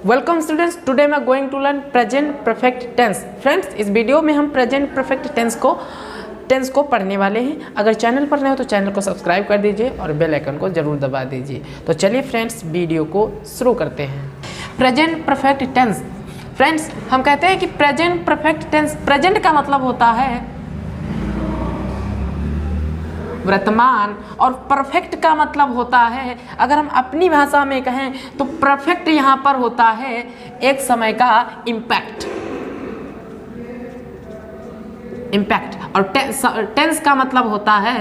Welcome students, today मैं going to learn present perfect tense. Friends, इस video में हम प्रेजेंट परफेक्ट टेंस को पढ़ने वाले हैं। अगर चैनल पर नए हो तो चैनल को सब्सक्राइब कर दीजिए और बेल आइकन को जरूर दबा दीजिए। तो चलिए फ्रेंड्स, वीडियो को शुरू करते हैं। Present perfect tense. फ्रेंड्स, हम कहते हैं कि प्रेजेंट परफेक्ट टेंस, प्रेजेंट का मतलब होता है वर्तमान और परफेक्ट का मतलब होता है, अगर हम अपनी भाषा में कहें तो परफेक्ट यहाँ पर होता है एक समय का इम्पैक्ट और टेंस का मतलब होता है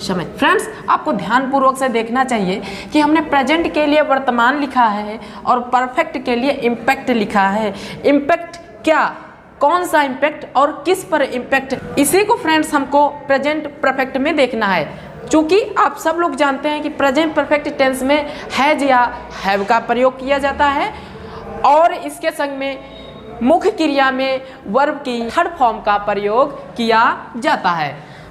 समय। फ्रेंड्स, आपको ध्यानपूर्वक से देखना चाहिए कि हमने प्रेजेंट के लिए वर्तमान लिखा है और परफेक्ट के लिए इम्पैक्ट लिखा है। इम्पैक्ट क्या, कौन सा इम्पैक्ट और किस पर इम्पैक्ट, इसी को फ्रेंड्स हमको प्रेजेंट परफेक्ट में देखना है। क्योंकि आप सब लोग जानते हैं कि प्रेजेंट परफेक्ट टेंस में हैज या हैव का प्रयोग किया जाता है और इसके संग में मुख्य क्रिया में वर्ब की थर्ड फॉर्म का प्रयोग किया जाता है।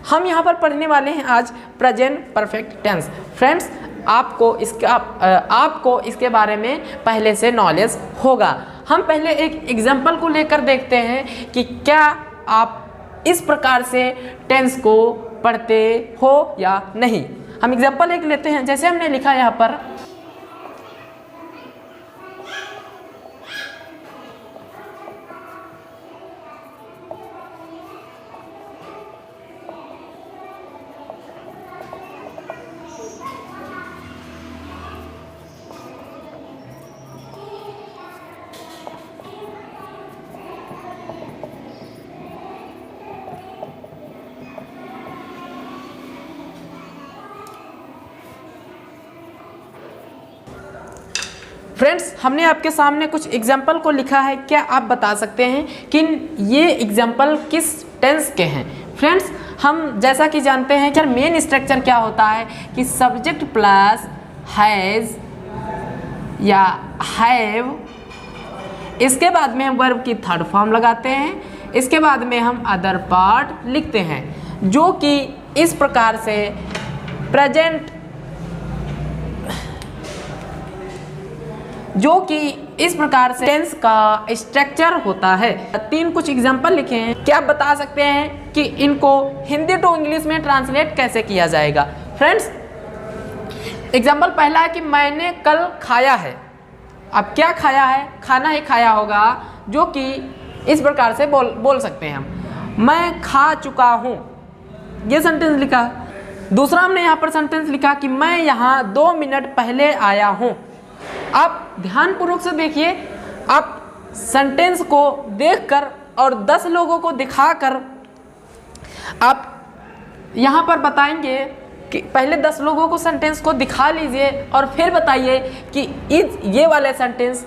हम यहाँ पर पढ़ने वाले हैं आज प्रेजेंट परफेक्ट टेंस। फ्रेंड्स, आपको इसके बारे में पहले से नॉलेज होगा। हम पहले एक एग्जाम्पल को लेकर देखते हैं कि क्या आप इस प्रकार से टेंस को पढ़ते हो या नहीं। हम एग्जाम्पल एक लेते हैं, जैसे हमने लिखा यहाँ पर फ्रेंड्स, हमने आपके सामने कुछ एग्जाम्पल को लिखा है। क्या आप बता सकते हैं कि ये एग्जाम्पल किस टेंस के हैं? फ्रेंड्स, हम जैसा कि जानते हैं कि मेन स्ट्रक्चर क्या होता है कि सब्जेक्ट प्लस हैज़ या हैव, इसके बाद में हम वर्ब की थर्ड फॉर्म लगाते हैं, इसके बाद में हम अदर पार्ट लिखते हैं, जो कि इस प्रकार से टेंस का स्ट्रक्चर होता है। तीन कुछ एग्जांपल लिखे हैं। क्या आप बता सकते हैं कि इनको हिंदी टू इंग्लिश में ट्रांसलेट कैसे किया जाएगा? फ्रेंड्स, एग्जांपल पहला है कि मैंने कल खाया है। अब क्या खाया है? खाना ही खाया होगा, जो कि इस प्रकार से बोल सकते हैं हम, मैं खा चुका हूँ। ये सेंटेंस लिखा। दूसरा हमने यहाँ पर सेंटेंस लिखा कि मैं यहाँ 2 मिनट पहले आया हूँ। आप ध्यानपूर्वक से देखिए, आप सेंटेंस को देखकर और 10 लोगों को दिखाकर आप यहाँ पर बताएंगे कि पहले 10 लोगों को सेंटेंस को दिखा लीजिए और फिर बताइए कि ये वाले सेंटेंस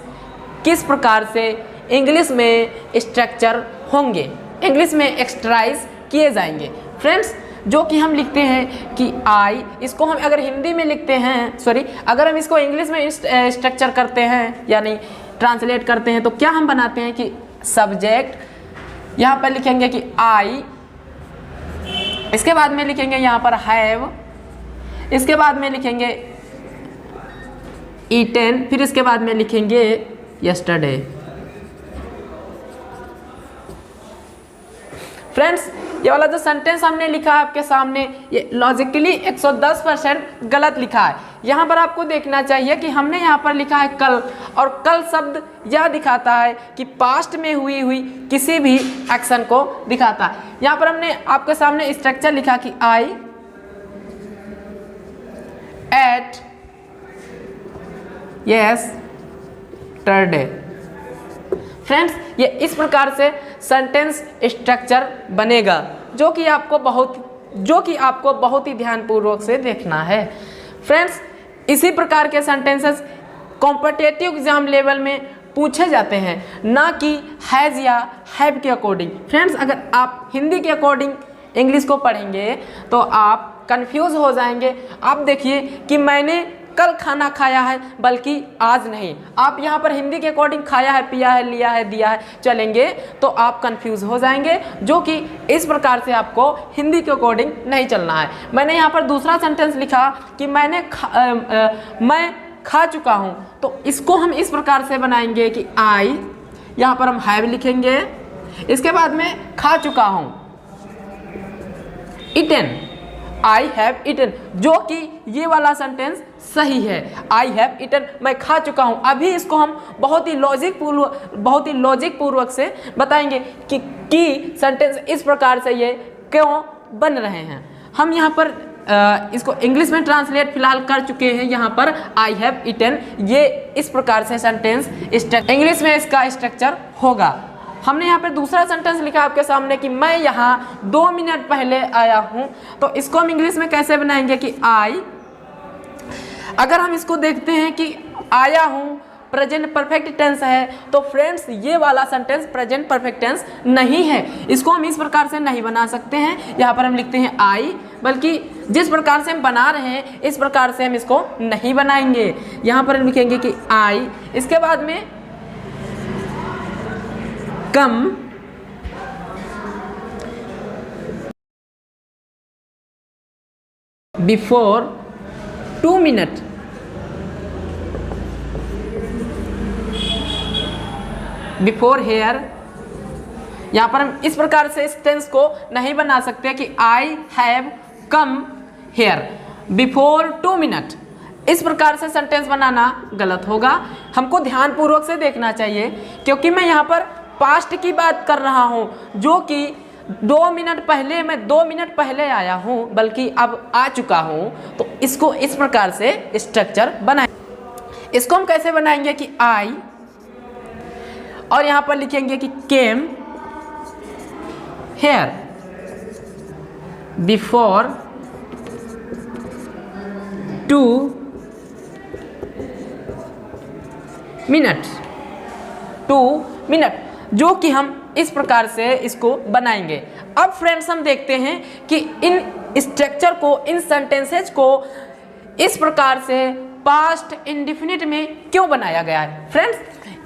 किस प्रकार से इंग्लिश में स्ट्रक्चर होंगे, इंग्लिश में एक्सट्राइज किए जाएंगे। फ्रेंड्स, जो कि हम लिखते हैं कि आई, इसको हम अगर हिंदी में लिखते हैं, अगर हम इसको इंग्लिश में स्ट्रक्चर करते हैं यानी ट्रांसलेट करते हैं, तो क्या हम बनाते हैं कि सब्जेक्ट यहाँ पर लिखेंगे कि आई, इसके बाद में लिखेंगे यहाँ पर हैव, इसके बाद में लिखेंगे ईटेन, फिर इसके बाद में लिखेंगे यस्टरडे। फ्रेंड्स, ये वाला जो सेंटेंस हमने लिखा है आपके सामने, ये लॉजिकली 110% गलत लिखा है। यहाँ पर आपको देखना चाहिए कि हमने यहाँ पर लिखा है कल, और कल शब्द यह दिखाता है कि पास्ट में हुई किसी भी एक्शन को दिखाता है। यहाँ पर हमने आपके सामने स्ट्रक्चर लिखा कि आई एट यस्टरडे। फ्रेंड्स, ये इस प्रकार से सेंटेंस स्ट्रक्चर बनेगा, जो कि आपको बहुत ही ध्यानपूर्वक से देखना है। फ्रेंड्स, इसी प्रकार के सेंटेंसेस कॉम्पिटिटिव एग्जाम लेवल में पूछे जाते हैं, ना कि हैज़ या हैव के अकॉर्डिंग। फ्रेंड्स, अगर आप हिंदी के अकॉर्डिंग इंग्लिश को पढ़ेंगे तो आप कंफ्यूज हो जाएंगे। आप देखिए कि मैंने कल खाना खाया है, बल्कि आज नहीं। आप यहाँ पर हिंदी के अकॉर्डिंग खाया है, पिया है, लिया है, दिया है चलेंगे तो आप कंफ्यूज हो जाएंगे, जो कि इस प्रकार से आपको हिंदी के अकॉर्डिंग नहीं चलना है। मैंने यहाँ पर दूसरा सेंटेंस लिखा कि मैं खा चुका हूँ, तो इसको हम इस प्रकार से बनाएंगे कि आई, यहाँ पर हम हैव लिखेंगे, इसके बाद में खा चुका हूँ, ईटन, आई हैव ईटन, जो कि ये वाला सेंटेंस सही है। आई हैव ईटन, मैं खा चुका हूँ। अभी इसको हम बहुत ही लॉजिक पूर्वक से बताएंगे कि सेंटेंस इस प्रकार से ये क्यों बन रहे हैं। हम यहाँ पर इसको इंग्लिश में ट्रांसलेट फिलहाल कर चुके हैं। यहाँ पर आई हैव ईटन, ये इस प्रकार से सेंटेंस इंग्लिश में इसका स्ट्रक्चर होगा। हमने यहाँ पे दूसरा सेंटेंस लिखा आपके सामने कि मैं यहाँ 2 मिनट पहले आया हूँ, तो इसको हम इंग्लिश में कैसे बनाएंगे कि आई, अगर हम इसको देखते हैं कि आया हूँ प्रेजेंट परफेक्ट टेंस है, तो फ्रेंड्स ये वाला सेंटेंस प्रेजेंट परफेक्ट टेंस नहीं है। इसको हम इस प्रकार से नहीं बना सकते हैं। यहाँ पर हम लिखते हैं आई, बल्कि जिस प्रकार से हम बना रहे हैं इस प्रकार से हम इसको नहीं बनाएंगे। यहाँ पर हम लिखेंगे कि आई, इसके बाद में कम, बिफोर 2 मिनट, बिफोर हेयर। यहाँ पर हम इस प्रकार से इस टेंस को नहीं बना सकते कि I have come here before 2 minute. इस प्रकार से सेंटेंस बनाना गलत होगा। हमको ध्यानपूर्वक से देखना चाहिए, क्योंकि मैं यहाँ पर पास्ट की बात कर रहा हूँ, जो कि 2 मिनट पहले, मैं 2 मिनट पहले आया हूँ, बल्कि अब आ चुका हूँ। तो इसको इस प्रकार से स्ट्रक्चर बनाएं। इसको हम कैसे बनाएंगे कि आई, और यहाँ पर लिखेंगे कि came here before 2 minute, 2 minute, जो कि हम इस प्रकार से इसको बनाएंगे। अब फ्रेंड्स हम देखते हैं कि इन स्ट्रक्चर को, इन सेंटेंसेज को इस प्रकार से पास्ट इंडेफिनिट में क्यों बनाया गया है। फ्रेंड्स,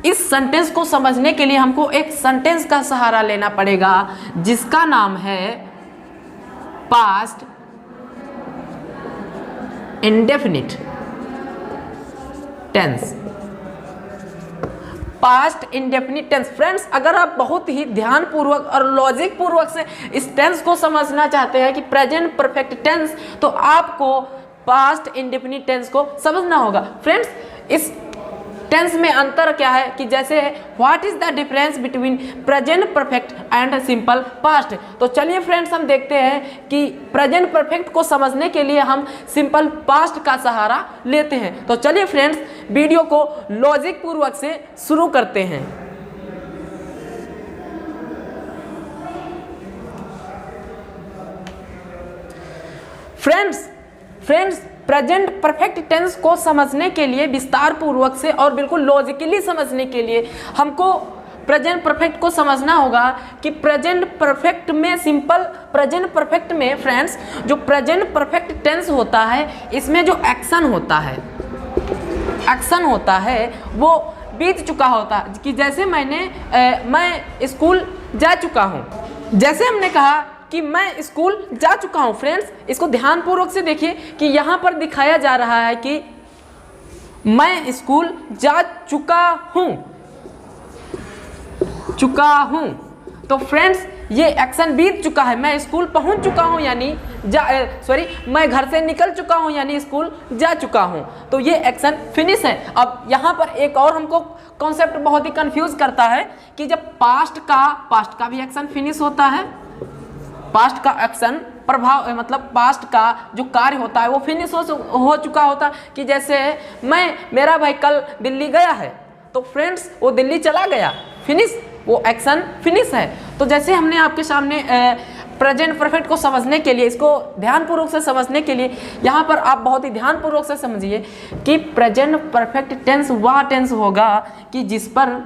इस सेंटेंस को समझने के लिए हमको एक सेंटेंस का सहारा लेना पड़ेगा, जिसका नाम है past indefinite tense. Past indefinite tense. Friends, अगर आप बहुत ही ध्यानपूर्वक और लॉजिक पूर्वक से इस टेंस को समझना चाहते हैं कि प्रेजेंट परफेक्ट टेंस, तो आपको पास्ट इंडेफिनिट टेंस को समझना होगा। फ्रेंड्स, इस टेंस में अंतर क्या है कि जैसे what is the difference between present perfect and simple past. तो चलिए फ्रेंड्स, हम देखते हैं कि प्रेजेंट परफेक्ट को समझने के लिए हम सिंपल पास्ट का सहारा लेते हैं। तो चलिए फ्रेंड्स, वीडियो को लॉजिक पूर्वक से शुरू करते हैं। फ्रेंड्स, प्रेजेंट परफेक्ट टेंस को समझने के लिए विस्तार पूर्वक से और बिल्कुल लॉजिकली समझने के लिए हमको प्रेजेंट परफेक्ट को समझना होगा कि प्रेजेंट परफेक्ट में, सिंपल प्रेजेंट परफेक्ट में फ्रेंड्स, जो प्रेजेंट परफेक्ट टेंस होता है, इसमें जो एक्शन होता है वो बीत चुका होता है। कि जैसे मैं स्कूल जा चुका हूँ, जैसे हमने कहा कि मैं स्कूल जा चुका हूं। फ्रेंड्स, इसको ध्यानपूर्वक से देखिए कि यहां पर दिखाया जा रहा है कि मैं स्कूल जा चुका हूं। तो फ्रेंड्स, ये एक्शन बीत चुका है। मैं स्कूल पहुंच चुका हूं यानी मैं घर से निकल चुका हूं यानी स्कूल जा चुका हूं। तो ये एक्शन फिनिश है। अब यहां पर एक और हमको कॉन्सेप्ट बहुत ही कंफ्यूज करता है कि जब पास्ट का भी एक्शन फिनिश होता है, पास्ट का एक्शन प्रभाव, मतलब पास्ट का जो कार्य होता है वो फिनिश हो चुका होता है। कि जैसे मेरा भाई कल दिल्ली गया है, तो फ्रेंड्स वो दिल्ली चला गया, फिनिश, वो एक्शन फिनिश है। तो जैसे हमने आपके सामने प्रेजेंट परफेक्ट को समझने के लिए, इसको ध्यानपूर्वक से समझने के लिए, यहाँ पर आप बहुत ही ध्यानपूर्वक से समझिए कि प्रेजेंट परफेक्ट टेंस वह टेंस होगा कि जिस पर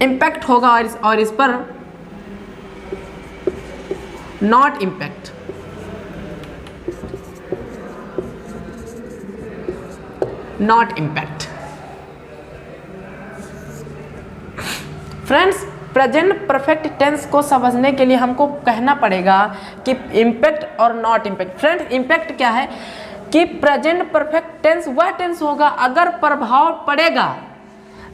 इम्पैक्ट होगा और इस पर not impact. Friends, present perfect tense को समझने के लिए हमको कहना पड़ेगा कि इम्पैक्ट और नॉट इम्पैक्ट। फ्रेंड्स, इम्पैक्ट क्या है कि प्रेजेंट परफेक्ट टेंस वह टेंस होगा अगर प्रभाव पड़ेगा,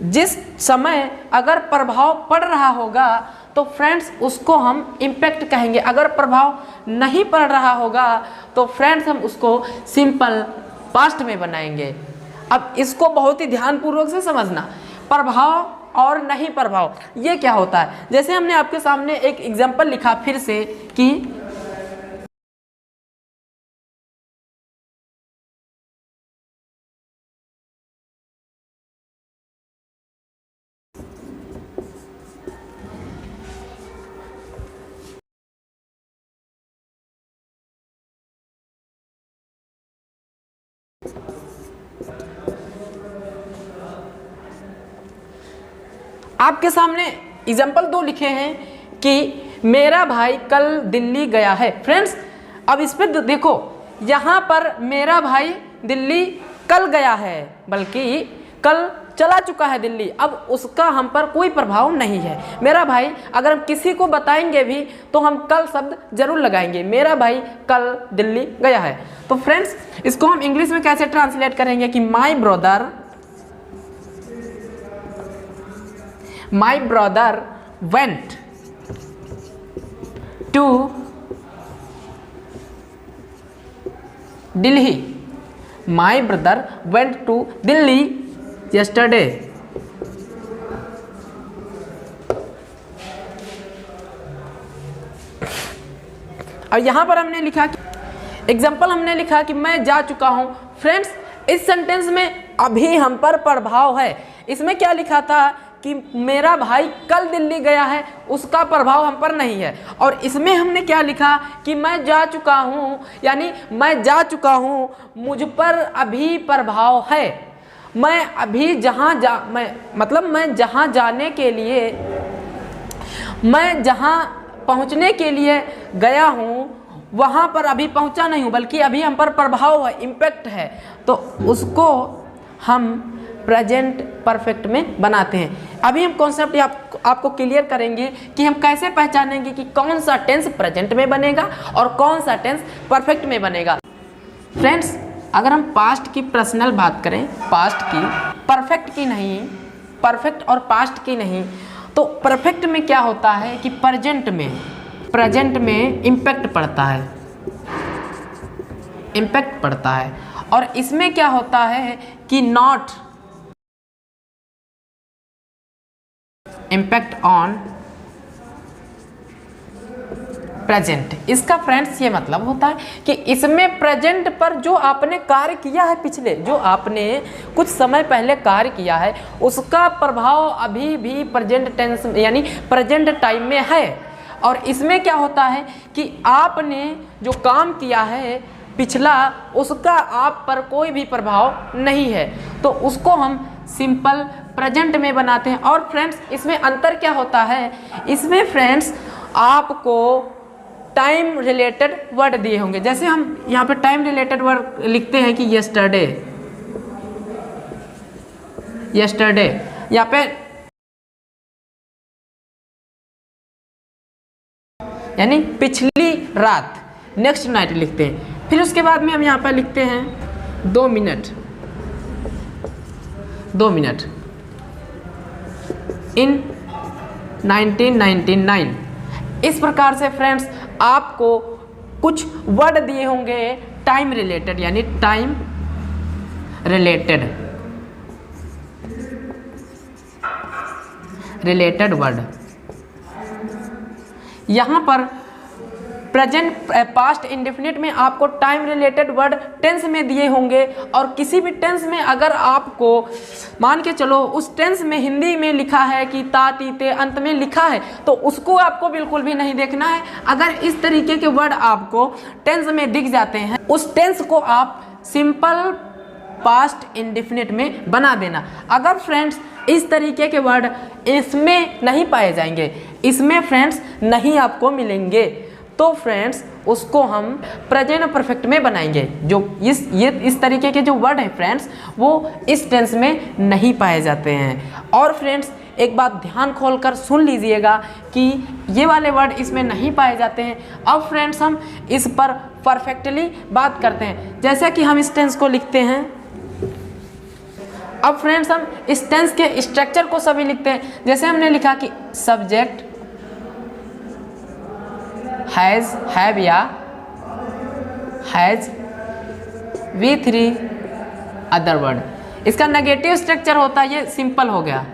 जिस समय अगर प्रभाव पड़ रहा होगा तो फ्रेंड्स उसको हम इम्पैक्ट कहेंगे। अगर प्रभाव नहीं पड़ रहा होगा तो फ्रेंड्स हम उसको सिंपल पास्ट में बनाएंगे। अब इसको बहुत ही ध्यानपूर्वक से समझना, प्रभाव और नहीं प्रभाव ये क्या होता है। जैसे हमने आपके सामने एक एग्जाम्पल लिखा फिर से कि आपके सामने एग्जाम्पल 2 लिखे हैं कि मेरा भाई कल दिल्ली गया है। फ्रेंड्स, अब इस पे देखो, यहाँ पर मेरा भाई दिल्ली कल गया है, बल्कि कल चला चुका है दिल्ली। अब उसका हम पर कोई प्रभाव नहीं है। मेरा भाई, अगर हम किसी को बताएंगे भी तो हम कल शब्द जरूर लगाएंगे, मेरा भाई कल दिल्ली गया है। तो फ्रेंड्स, इसको हम इंग्लिश में कैसे ट्रांसलेट करेंगे कि my brother went to Delhi. My brother went to Delhi yesterday. और यहां पर हमने लिखा कि एग्जाम्पल हमने लिखा कि मैं जा चुका हूं। फ्रेंड्स, इस सेंटेंस में अभी हम पर प्रभाव है। इसमें क्या लिखा था कि मेरा भाई कल दिल्ली गया है, उसका प्रभाव हम पर नहीं है। और इसमें हमने क्या लिखा कि मैं जा चुका हूँ, यानी मैं जा चुका हूँ, मुझ पर अभी प्रभाव है। मैं अभी मैं जहाँ जाने के लिए, मैं जहाँ पहुँचने के लिए गया हूँ वहाँ पर अभी पहुँचा नहीं हूँ, बल्कि अभी हम पर प्रभाव है, इम्पैक्ट है। तो उसको हम प्रेजेंट परफेक्ट में बनाते हैं। अभी हम कॉन्सेप्ट आपको क्लियर करेंगे कि हम कैसे पहचानेंगे कि कौन सा टेंस प्रेजेंट में बनेगा और कौन सा टेंस परफेक्ट में बनेगा। फ्रेंड्स, अगर हम पास्ट की पर्सनल बात करें, पास्ट की, परफेक्ट की नहीं, परफेक्ट और पास्ट की नहीं, तो परफेक्ट में क्या होता है कि प्रेजेंट में इम्पैक्ट पड़ता है, इम्पैक्ट पड़ता है। और इसमें क्या होता है कि नॉट इम्पैक्ट ऑन प्रेजेंट। इसका फ्रेंड्स ये मतलब होता है कि इसमें प्रेजेंट पर जो आपने कार्य किया है, पिछले जो आपने कुछ समय पहले कार्य किया है, उसका प्रभाव अभी भी प्रेजेंट टेंस यानी प्रेजेंट टाइम में है। और इसमें क्या होता है कि आपने जो काम किया है पिछला, उसका आप पर कोई भी प्रभाव नहीं है, तो उसको हम सिंपल प्रेजेंट में बनाते हैं। और फ्रेंड्स, इसमें अंतर क्या होता है, इसमें फ्रेंड्स आपको टाइम रिलेटेड वर्ड दिए होंगे। जैसे हम यहाँ पे टाइम रिलेटेड वर्ड लिखते हैं कि यस्टरडे, यहाँ पे यानी पिछली रात, नेक्स्ट नाइट लिखते हैं। फिर उसके बाद में हम यहाँ पर लिखते हैं 2 मिनट इन 1999। इस प्रकार से फ्रेंड्स आपको कुछ वर्ड दिए होंगे टाइम रिलेटेड, यानी टाइम रिलेटेड वर्ड। यहाँ पर प्रेजेंट, पास्ट, इंडेफिनिट में आपको टाइम रिलेटेड वर्ड टेंस में दिए होंगे। और किसी भी टेंस में अगर आपको मान के चलो उस टेंस में हिंदी में लिखा है कि ता, ती, ते अंत में लिखा है, तो उसको आपको बिल्कुल भी नहीं देखना है। अगर इस तरीके के वर्ड आपको टेंस में दिख जाते हैं, उस टेंस को आप सिंपल पास्ट इंडेफिनिट में बना देना। अगर फ्रेंड्स इस तरीके के वर्ड इसमें नहीं पाए जाएंगे, इसमें फ्रेंड्स नहीं आपको मिलेंगे, तो फ्रेंड्स उसको हम प्रेजेंट परफेक्ट में बनाएंगे। जो इस तरीके के जो वर्ड हैं फ्रेंड्स, वो इस टेंस में नहीं पाए जाते हैं। और फ्रेंड्स एक बात ध्यान खोलकर सुन लीजिएगा कि ये वाले वर्ड इसमें नहीं पाए जाते हैं। अब फ्रेंड्स हम इस पर परफेक्टली बात करते हैं। जैसे कि हम इस टेंस को लिखते हैं, अब फ्रेंड्स हम इस टेंस के स्ट्रक्चर को सभी लिखते हैं। जैसे हमने लिखा कि सब्जेक्ट हैज़, हैव या हैज़, V3 अदर वर्ड। इसका नेगेटिव स्ट्रक्चर होता है, ये सिंपल हो गया,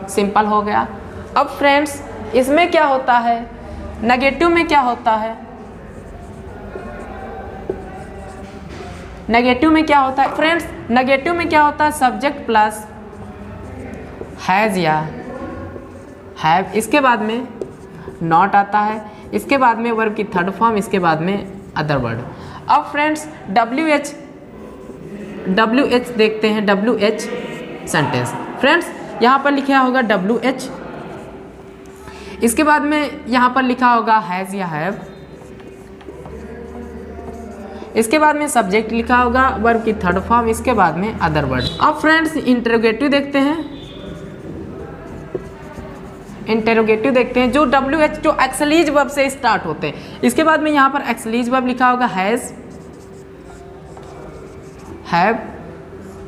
सिंपल हो गया। अब फ्रेंड्स इसमें क्या होता है, नेगेटिव में क्या होता है, नेगेटिव में क्या होता है फ्रेंड्स, नेगेटिव में क्या होता है, सब्जेक्ट प्लस हैज़ या हैव, इसके बाद में नॉट आता है, इसके बाद में वर्ब की थर्ड फॉर्म, इसके बाद में अदर वर्ड। अब फ्रेंड्स WH देखते हैं, WH सेंटेंस। फ्रेंड्स यहाँ पर लिखा होगा WH, इसके बाद में यहाँ पर लिखा होगा हैज़ या हैव, इसके बाद में सब्जेक्ट लिखा होगा, वर्ब की थर्ड फॉर्म, इसके बाद में अदर वर्ड। अब फ्रेंड्स इंटरोगेटिव देखते हैं, इंटरोगेटिव देखते हैं जो WH जो एक्सलीज वर्ब से स्टार्ट होते हैं। इसके बाद में यहाँ पर एक्सलीज वर्ब लिखा होगा हैज़, हैव,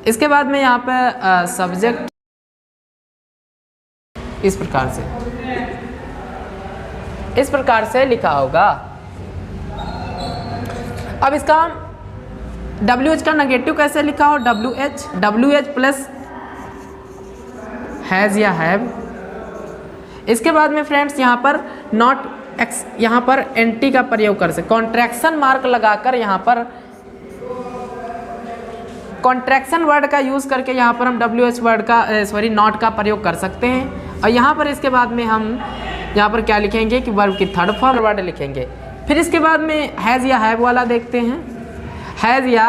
इसके बाद में यहाँ पर सब्जेक्ट, इस प्रकार से लिखा होगा। अब इसका WH का नेगेटिव कैसे लिखा हो, WH प्लस हैज़ या हैव, इसके बाद में फ्रेंड्स यहाँ पर नॉट एक्स, यहाँ पर एंटी का प्रयोग कर सकते, कॉन्ट्रैक्शन मार्क लगाकर यहाँ पर कॉन्ट्रैक्शन वर्ड का यूज़ करके यहाँ पर हम WH वर्ड का नॉट का प्रयोग कर सकते हैं। और यहाँ पर इसके बाद में हम यहाँ पर क्या लिखेंगे कि वर्ब की थर्ड फॉर्म वर्ड लिखेंगे। फिर इसके बाद में हैज़ या हैव वाला देखते हैं, हैज़ या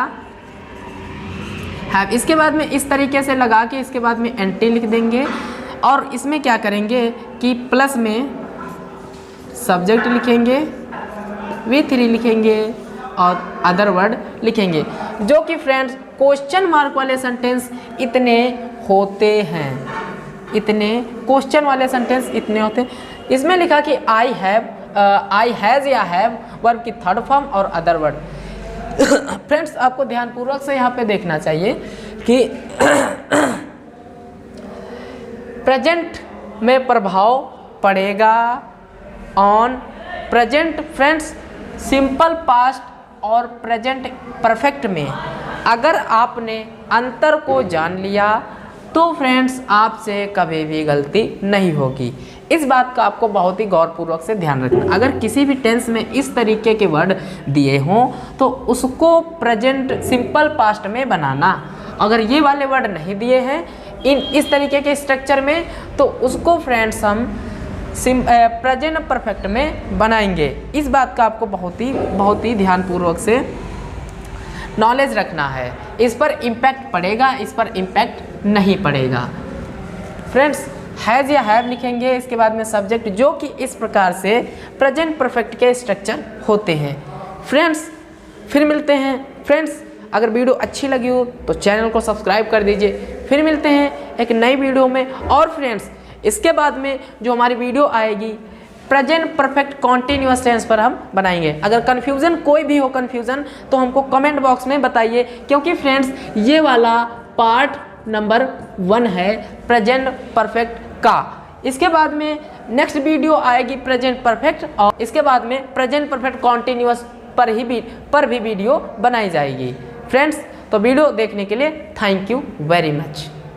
हैव, इसके बाद में इस तरीके से लगा के इसके बाद में एंटी लिख देंगे और इसमें क्या करेंगे कि प्लस में सब्जेक्ट लिखेंगे, V3 लिखेंगे और अदर वर्ड लिखेंगे, जो कि फ्रेंड्स क्वेश्चन मार्क वाले सेंटेंस इतने होते हैं, इतने क्वेश्चन वाले सेंटेंस इतने होते हैं। इसमें लिखा कि आई हैज़ या हैव, वर्ब की थर्ड फॉर्म और अदर वर्ड। फ्रेंड्स आपको ध्यानपूर्वक से यहाँ पे देखना चाहिए कि प्रेजेंट में प्रभाव पड़ेगा on present. Friends simple past और प्रेजेंट परफेक्ट में अगर आपने अंतर को जान लिया तो फ्रेंड्स आपसे कभी भी गलती नहीं होगी। इस बात का आपको बहुत ही गौरपूर्वक से ध्यान रखना। अगर किसी भी टेंस में इस तरीके के वर्ड दिए हों तो उसको प्रेजेंट सिंपल पास्ट में बनाना। अगर ये वाले वर्ड नहीं दिए हैं इस तरीके के स्ट्रक्चर में तो उसको फ्रेंड्स हम प्रेजेंट परफेक्ट में बनाएंगे। इस बात का आपको बहुत ही ध्यानपूर्वक से नॉलेज रखना है। इस पर इम्पैक्ट पड़ेगा, इस पर इम्पैक्ट नहीं पड़ेगा। फ्रेंड्स हैज़ या हैव लिखेंगे, इसके बाद में सब्जेक्ट, जो कि इस प्रकार से प्रेजेंट परफेक्ट के स्ट्रक्चर होते हैं। फ्रेंड्स फिर मिलते हैं। फ्रेंड्स अगर वीडियो अच्छी लगी हो तो चैनल को सब्सक्राइब कर दीजिए। फिर मिलते हैं एक नई वीडियो में। और फ्रेंड्स इसके बाद में जो हमारी वीडियो आएगी प्रेजेंट परफेक्ट कॉन्टिन्यूअस टेंस पर हम बनाएंगे। अगर कन्फ्यूज़न कोई भी हो कन्फ्यूज़न तो हमको कमेंट बॉक्स में बताइए, क्योंकि फ्रेंड्स ये वाला पार्ट नंबर 1 है प्रेजेंट परफेक्ट का। इसके बाद में नेक्स्ट वीडियो आएगी प्रेजेंट परफेक्ट और इसके बाद में प्रेजेंट परफेक्ट कॉन्टिन्यूअस पर भी वीडियो बनाई जाएगी। फ्रेंड्स तो वीडियो देखने के लिए थैंक यू वेरी मच।